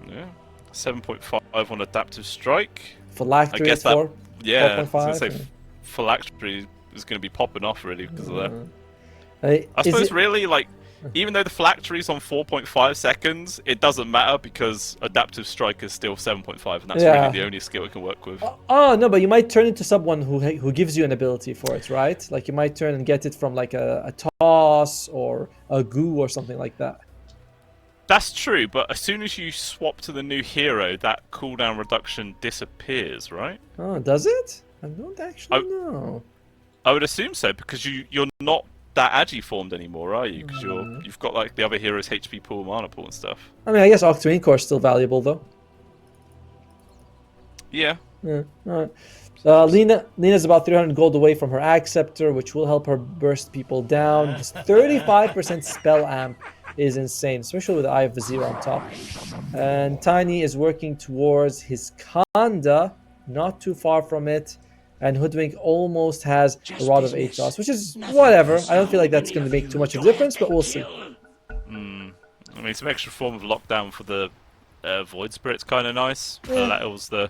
Yeah, 7.5 on Adaptive Strike. Phylactery, I guess that. 4, Yeah, 4.5, I was gonna say Phylactery is going to be popping off really because of that. I Is suppose it, really like, even though the Phylactery's on 4.5 seconds, it doesn't matter because Adaptive Strike is still 7.5, and that's really the only skill it can work with. Oh no, but you might turn into someone who gives you an ability for it, right? Like you might turn and get it from like a toss or a goo or something like that. That's true, but as soon as you swap to the new hero, that cooldown reduction disappears, right? Oh, does it? I don't actually know. I would assume so, because you're not that agi formed anymore, are you? Because you've got like the other heroes' HP pool, mana pool, and stuff. I mean, I guess Octarine Core is still valuable though. Yeah. Yeah, alright. Lena's about 300 gold away from her Axe Scepter, which will help her burst people down. This 35% spell amp is insane, especially with the Eye of Vizier on top. And Tiny is working towards his Kanda, not too far from it. And Hoodwink almost has a Rod of Atos, which is whatever. I don't feel like that's going to make too much of a difference, but we'll see. I mean, some extra form of lockdown for the Void Spirit's kind of nice. That was the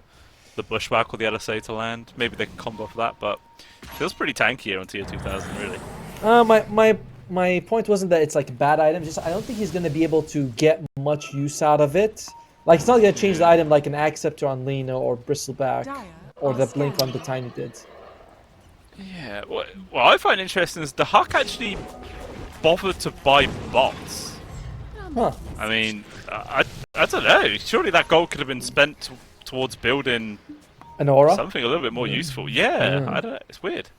Bushwhack or the LSA to land. Maybe they can combo off that, but feels pretty tanky here on tier 2000, really. My point wasn't that it's like a bad item. Just I don't think he's going to be able to get much use out of it. Like, it's not going to change the item like an Axe Scepter on Lena or Bristleback or the Blink on the Tiny did. Yeah, what I find interesting is the Huck actually bothered to buy bots. Huh. I mean, I don't know. Surely that gold could have been spent towards building An aura? something a little bit more useful. Yeah, I don't know. It's weird.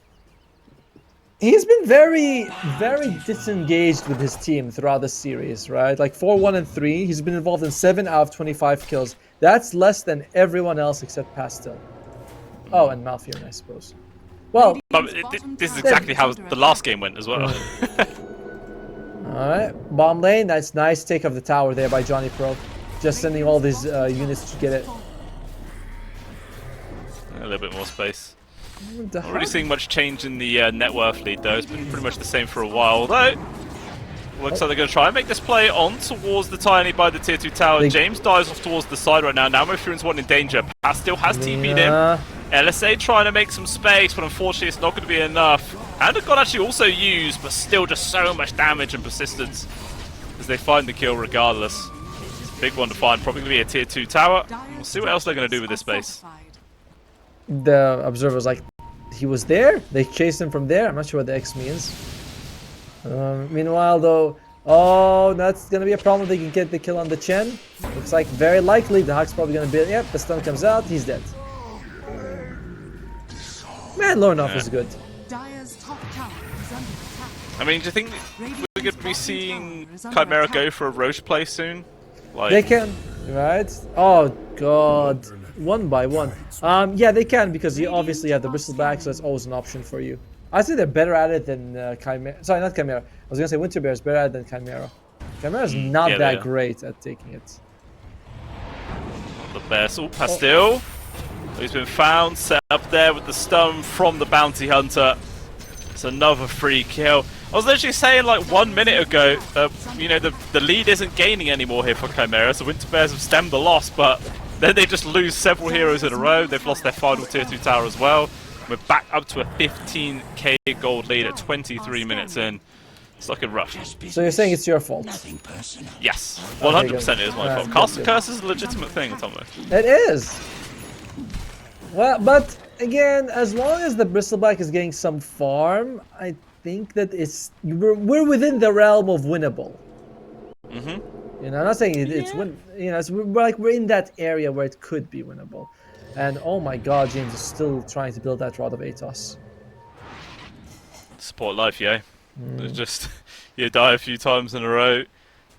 He's been very, very disengaged with his team throughout the series, right? Like 4-1 and 3. He's been involved in 7 out of 25 kills. That's less than everyone else except Pastel. Oh, and Malfurion, I suppose. Well, This is exactly how the last game went as well. alright. Bomb lane, that's nice take of the tower there by Johnny Pro. Just sending all these units to get it. A little bit more space. Not really seeing much change in the net worth lead though. It's been pretty much the same for a while. Although, looks like they're going to try and make this play on towards the Tiny by the tier 2 tower. James dies off towards the side right now. Now Mofurion's one in danger. Pass still has TP'd him. LSA trying to make some space, but unfortunately it's not going to be enough. And a God actually also used, but still just so much damage and persistence as they find the kill regardless. It's a big one to find. Probably going to be a tier 2 tower. We'll see what else they're going to do with this space. The observer's like, he was there? They chased him from there? I'm not sure what the X means. Meanwhile, though, oh, that's going to be a problem. They can get the kill on the Chen. Looks like very likely the Huck's probably going to be... Yep, the stun comes out. He's dead. Man, Lornoff is good. I mean, do you think we're going to be seeing Chimera go for a Roche play soon? Like... They can, right? Oh, God. One by one. Yeah, they can, because you obviously have the Bristleback, so that's always an option for you. I'd say they're better at it than Chimera. Sorry, not Chimera. I was going to say Winterbear is better at it than Chimera. Chimera's not that great at taking it. The best. Oh, Pastil. He's been found, set up there with the stun from the Bounty Hunter. It's another free kill. I was literally saying like 1 minute ago, you know, the lead isn't gaining anymore here for Chimera, so Winterbears have stemmed the loss, but then they just lose several heroes in a row. They've lost their final tier 2 tower as well. We're back up to a 15k gold lead at 23 minutes in. It's looking rough. So you're saying it's your fault? Yes, 100% it is my fault. Castle Curse is a legitimate thing, Tomo. It is. Well, but again, as long as the Bristleback is getting some farm, I think that we're within the realm of winnable. You know, I'm not saying it's win. You know, we're in that area where it could be winnable. And oh my God, James is still trying to build that Rod of Atos. Support life, yeah. It's just you die a few times in a row,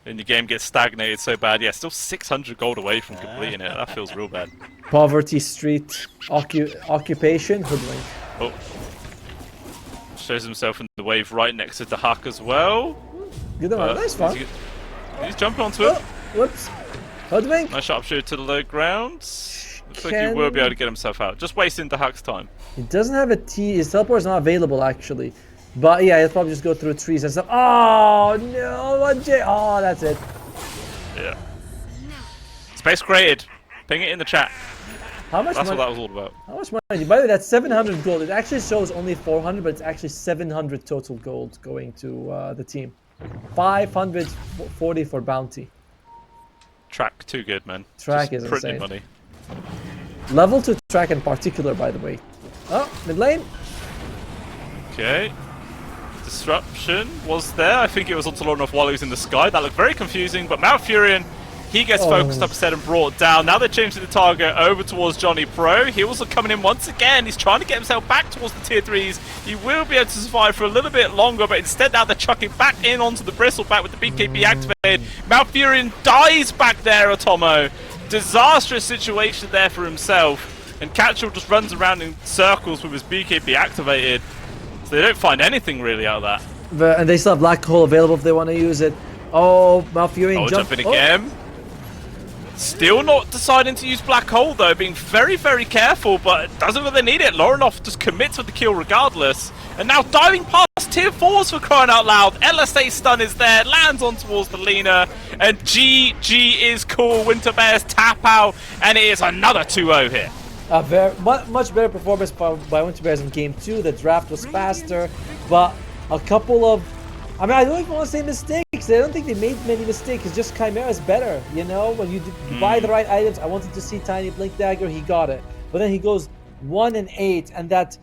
and your game gets stagnated so bad. Yeah, still 600 gold away from completing it. That feels real bad. Poverty Street, occupation, Hoodwink. Oh, shows himself in the wave right next to the Huck as well. Good one, nice fun. He's jumping onto it. Whoops, Hoodwink. Nice sharpshooter to the low ground. Looks like he will be able to get himself out. Just wasting the Huck's time. He doesn't have a T. His teleport is not available actually. But yeah, he'll probably just go through trees and stuff. Oh no! Oh, that's it. Yeah. Space created. Ping it in the chat. How much? That's money? what that was all about. How much money? By the way, that's 700 gold. It actually shows only 400, but it's actually 700 total gold going to the team. 540 for bounty. Track too good, man. Track just is printing insane. money. Level 2 track in particular, by the way. Oh, mid lane. Okay. Disruption was there. I think it was onto Lornoff while he was in the sky. That looked very confusing, but Malfurion, he gets focused up instead and brought down. Now they're changing the target over towards Johnny Pro. He also coming in once again. He's trying to get himself back towards the tier 3s. He will be able to survive for a little bit longer, but instead now they're chucking back in onto the Bristleback with the BKB activated. Malfurion dies back there, Atomo. Disastrous situation there for himself. And Catchall just runs around in circles with his BKB activated, so they don't find anything really out of that. And they still have Black Hole available if they want to use it. Oh, Malfurion Jumping again. Still not deciding to use Black Hole though, being very, very careful, but doesn't really need it. Lorinov just commits with the kill regardless. And now diving past tier 4s for crying out loud. LSA stun is there, lands on towards the Lina, and GG is cool. Winter Bears tap out, and it is another 2-0 here. A much better performance by Winter Bears in game 2. The draft was faster, but a couple of, I mean, I don't even want to say mistakes. I don't think they made many mistakes. It's just Chimera's better, you know? When you buy the right items, I wanted to see Tiny Blink Dagger, he got it. But then he goes 1 and 8, and that